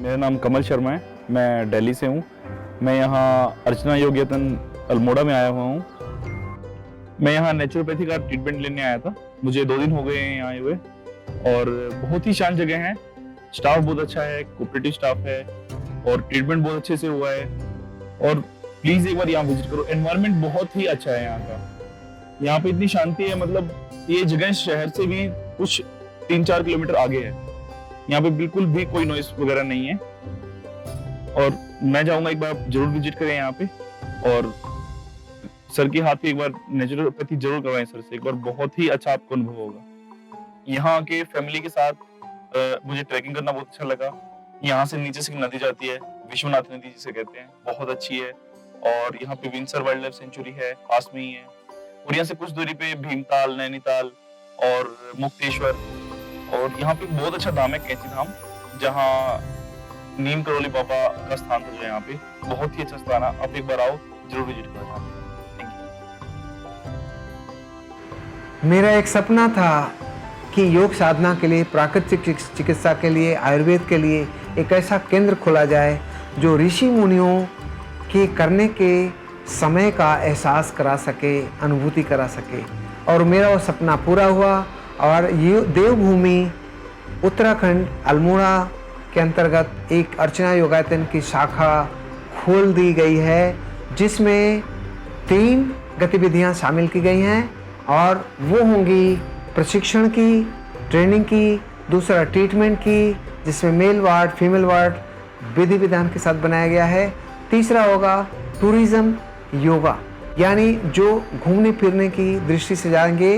मेरा नाम कमल शर्मा है, मैं दिल्ली से हूँ। मैं यहाँ अर्चना योग्यतन अल्मोड़ा में आया हुआ हूँ। मैं यहाँ नेचुरोपैथी का ट्रीटमेंट लेने आया था। मुझे 2 दिन हो गए हैं यहाँ आए हुए और बहुत ही शांत जगह है। स्टाफ बहुत अच्छा है, कोऑपरेटिव स्टाफ है और ट्रीटमेंट बहुत अच्छे से हुआ है। और प्लीज एक बार यहाँ विजिट करो। एनवायरनमेंट बहुत ही अच्छा है यहाँ का। यहाँ पे इतनी शांति है, मतलब ये जगह शहर से भी कुछ 3-4 किलोमीटर आगे है। यहाँ पे बिल्कुल भी कोई नॉइस वगैरह नहीं है और मैं चाहूंगा एक बार जरूर विजिट करें यहाँ पे और सर के हाथ पे एक बार नेचुरोपैथी जरूर करवाएं सर से एक बार। बहुत ही अच्छा आपको अनुभव होगा। यहाँ के फैमिली के साथ मुझे ट्रैकिंग करना बहुत अच्छा लगा। यहाँ से नीचे से नदी जाती है, विश्वनाथ नदी जिसे कहते हैं, बहुत अच्छी है। और यहाँ पे विंसर वाइल्ड लाइफ सेंचुरी है, पास में ही है। और यहाँ से कुछ दूरी पे भीमताल, नैनीताल और मुक्तेश्वर। और यहाँ पे बहुत अच्छा धाम है कैंची धाम, जहाँ नीम करोली बाबा का स्थान था। जो यहाँ पे बहुत ही अच्छा स्थान है। आप एक बार आओ, जरूर विजिट करो यहाँ पे। मेरा एक सपना था कि योग साधना के लिए, प्राकृतिक चिकित्सा के लिए, आयुर्वेद के लिए एक ऐसा केंद्र खोला जाए जो ऋषि मुनियों के करने के समय का एहसास करा सके, अनुभूति करा सके। और मेरा वो सपना पूरा हुआ और ये देवभूमि उत्तराखंड अल्मोड़ा के अंतर्गत एक अर्चना योगायतन की शाखा खोल दी गई है, जिसमें 3 गतिविधियां शामिल की गई हैं और वो होंगी प्रशिक्षण की, ट्रेनिंग की, दूसरा ट्रीटमेंट की, जिसमें मेल वार्ड, फीमेल वार्ड विधि विधान के साथ बनाया गया है। तीसरा होगा टूरिज्म योगा, यानी जो घूमने फिरने की दृष्टि से जाएंगे,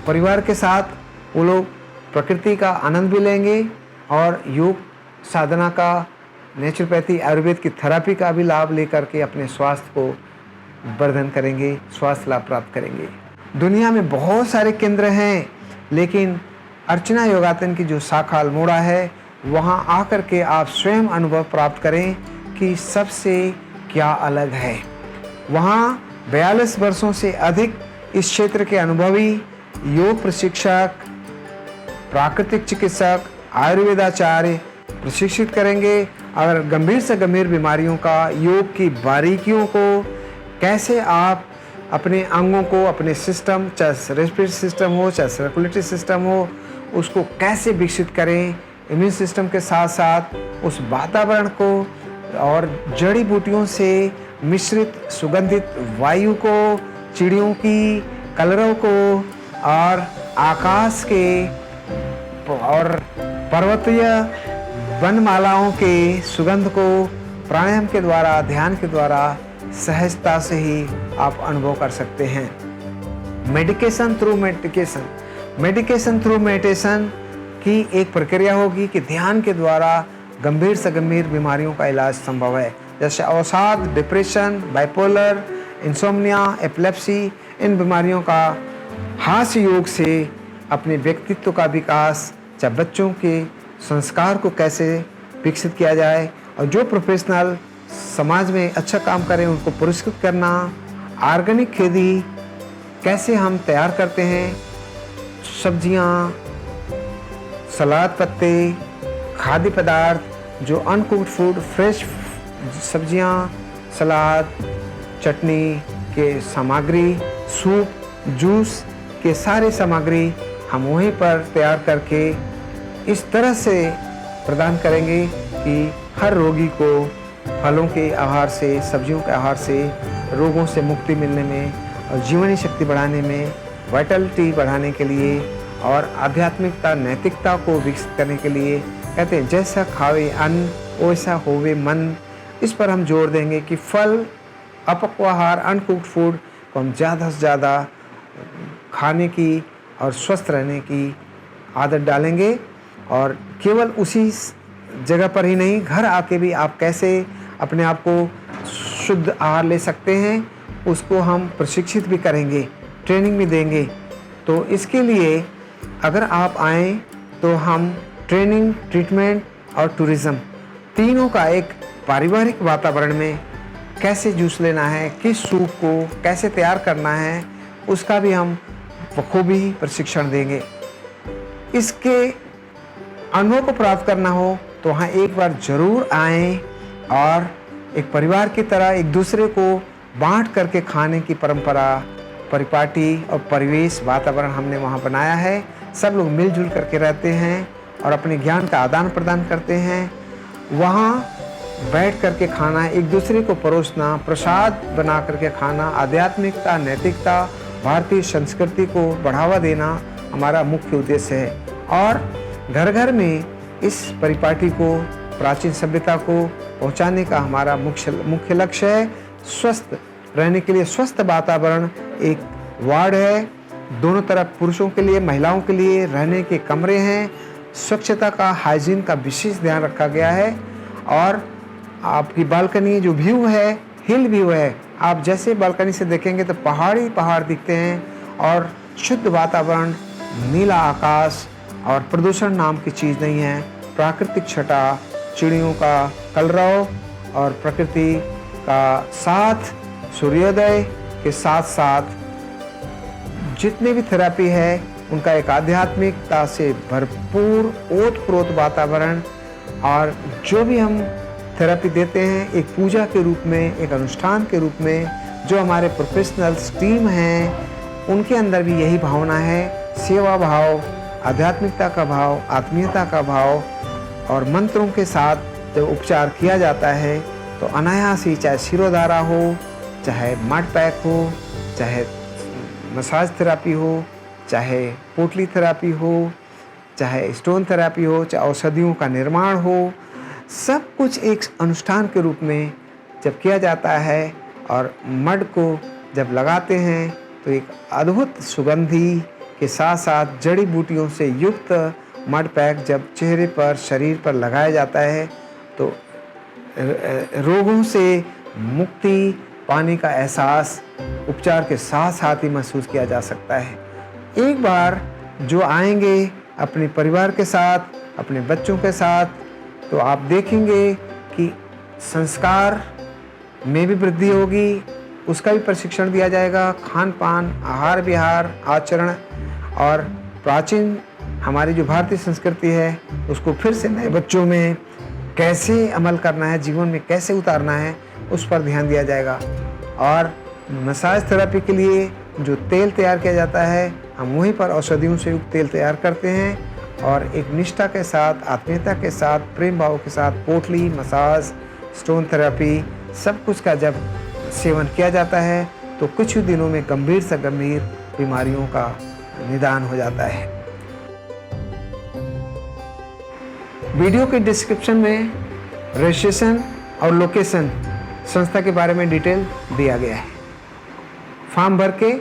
परिवार के साथ वो लोग प्रकृति का आनंद भी लेंगे और योग साधना का, नेचुरोपैथी आयुर्वेद की थेरेपी का भी लाभ लेकर के अपने स्वास्थ्य को वर्धन करेंगे, स्वास्थ्य लाभ प्राप्त करेंगे। दुनिया में बहुत सारे केंद्र हैं, लेकिन अर्चना योगायतन की जो शाखा अल्मोड़ा है, वहाँ आकर के आप स्वयं अनुभव प्राप्त करें कि सबसे क्या अलग है। वहाँ 42 वर्षों से अधिक इस क्षेत्र के अनुभवी योग प्रशिक्षक, प्राकृतिक चिकित्सक, आयुर्वेदाचार्य प्रशिक्षित करेंगे। अगर गंभीर से गंभीर बीमारियों का, योग की बारीकियों को कैसे आप अपने अंगों को, अपने सिस्टम, चाहे रेस्पिरेटरी सिस्टम हो, चाहे सर्कुलेटरी सिस्टम हो, उसको कैसे विकसित करें, इम्यून सिस्टम के साथ साथ उस वातावरण को और जड़ी बूटियों से मिश्रित सुगंधित वायु को, चिड़ियों की कलरव को और आकाश के और पर्वतीय वनमालाओं के सुगंध को प्राणायाम के द्वारा, ध्यान के द्वारा सहजता से ही आप अनुभव कर सकते हैं। मेडिकेशन थ्रू मेडिटेशन की एक प्रक्रिया होगी कि ध्यान के द्वारा गंभीर से गंभीर बीमारियों का इलाज संभव है, जैसे अवसाद, डिप्रेशन, बाइपोलर, इंसोम्निया, एपिलेप्सी। इन बीमारियों का हास्य योग से अपने व्यक्तित्व का विकास, चाहे बच्चों के संस्कार को कैसे विकसित किया जाए और जो प्रोफेशनल समाज में अच्छा काम करें उनको पुरस्कृत करना, ऑर्गेनिक खेती कैसे हम तैयार करते हैं, सब्जियां, सलाद पत्ते, खाद्य पदार्थ, जो अनकुक्ड फूड, फ्रेश सब्जियां, सलाद, चटनी के सामग्री, सूप, जूस के सारे सामग्री हम वहीं पर तैयार करके इस तरह से प्रदान करेंगे कि हर रोगी को फलों के आहार से, सब्जियों के आहार से रोगों से मुक्ति मिलने में और जीवनी शक्ति बढ़ाने में, वाइटलिटी बढ़ाने के लिए और आध्यात्मिकता, नैतिकता को विकसित करने के लिए। कहते हैं जैसा खावे अन्न वैसा होवे मन। इस पर हम जोर देंगे कि फल, अपक्वाहार, अनकुक्ड फूड को हम ज़्यादा से ज़्यादा खाने की और स्वस्थ रहने की आदत डालेंगे। और केवल उसी जगह पर ही नहीं, घर आके भी आप कैसे अपने आप को शुद्ध आहार ले सकते हैं, उसको हम प्रशिक्षित भी करेंगे, ट्रेनिंग भी देंगे। तो इसके लिए अगर आप आएँ तो हम ट्रेनिंग, ट्रीटमेंट और टूरिज़्म तीनों का एक पारिवारिक वातावरण में कैसे जूस लेना है, किस सूप को कैसे तैयार करना है, उसका भी हम बखूबी प्रशिक्षण देंगे। इसके अनुभव को प्राप्त करना हो तो वहाँ एक बार ज़रूर आएं और एक परिवार की तरह एक दूसरे को बांट करके खाने की परंपरा, परिपाटी और परिवेश वातावरण हमने वहाँ बनाया है। सब लोग मिलजुल करके रहते हैं और अपने ज्ञान का आदान प्रदान करते हैं। वहाँ बैठ करके खाना, एक दूसरे को परोसना, प्रसाद बना करके खाना, आध्यात्मिकता, नैतिकता, भारतीय संस्कृति को बढ़ावा देना हमारा मुख्य उद्देश्य है। और घर घर में इस परिपाटी को, प्राचीन सभ्यता को पहुंचाने का हमारा मुख्य लक्ष्य है। स्वस्थ रहने के लिए स्वस्थ वातावरण, एक वार्ड है, दोनों तरफ पुरुषों के लिए, महिलाओं के लिए रहने के कमरे हैं, स्वच्छता का, हाइजीन का विशेष ध्यान रखा गया है। और आपकी बालकनी जो व्यू है, हिल व्यू है, आप जैसे बालकनी से देखेंगे तो पहाड़ दिखते हैं और शुद्ध वातावरण, नीला आकाश और प्रदूषण नाम की चीज़ नहीं है। प्राकृतिक छटा, चिड़ियों का कलरव और प्रकृति का साथ, सूर्योदय के साथ साथ जितने भी थेरेपी है उनका एक आध्यात्मिकता से भरपूर ओतप्रोत वातावरण। और जो भी हम थेरेपी देते हैं एक पूजा के रूप में, एक अनुष्ठान के रूप में, जो हमारे प्रोफेशनल्स टीम हैं उनके अंदर भी यही भावना है, सेवा भाव, आध्यात्मिकता का भाव, आत्मीयता का भाव। और मंत्रों के साथ जब उपचार किया जाता है तो अनायास ही, चाहे शिरोधारा हो, चाहे मड पैक हो, चाहे मसाज थेरेपी हो, चाहे पोटली थेरेपी हो, चाहे स्टोन थेरेपी हो, चाहे औषधियों का निर्माण हो, सब कुछ एक अनुष्ठान के रूप में जब किया जाता है। और मड को जब लगाते हैं तो एक अद्भुत सुगंधी के साथ साथ जड़ी बूटियों से युक्त मड पैक जब चेहरे पर, शरीर पर लगाया जाता है तो रोगों से मुक्ति पाने का एहसास उपचार के साथ साथ ही महसूस किया जा सकता है। एक बार जो आएंगे अपने परिवार के साथ, अपने बच्चों के साथ, तो आप देखेंगे कि संस्कार में भी वृद्धि होगी, उसका भी प्रशिक्षण दिया जाएगा। खान पान, आहार विहार, आचरण और प्राचीन हमारी जो भारतीय संस्कृति है उसको फिर से नए बच्चों में कैसे अमल करना है, जीवन में कैसे उतारना है, उस पर ध्यान दिया जाएगा। और मसाज थेरेपी के लिए जो तेल तैयार किया जाता है हम वहीं पर औषधियों से युक्त तेल तैयार करते हैं। और एक निष्ठा के साथ, आत्मीयता के साथ, प्रेम भाव के साथ पोटली, मसाज, स्टोन थेरेपी, सब कुछ का जब सेवन किया जाता है तो कुछ ही दिनों में गंभीर से गंभीर बीमारियों का निदान हो जाता है। वीडियो के डिस्क्रिप्शन में रजिस्ट्रेशन और लोकेशन संस्था के बारे में डिटेल दिया गया है। फॉर्म भर के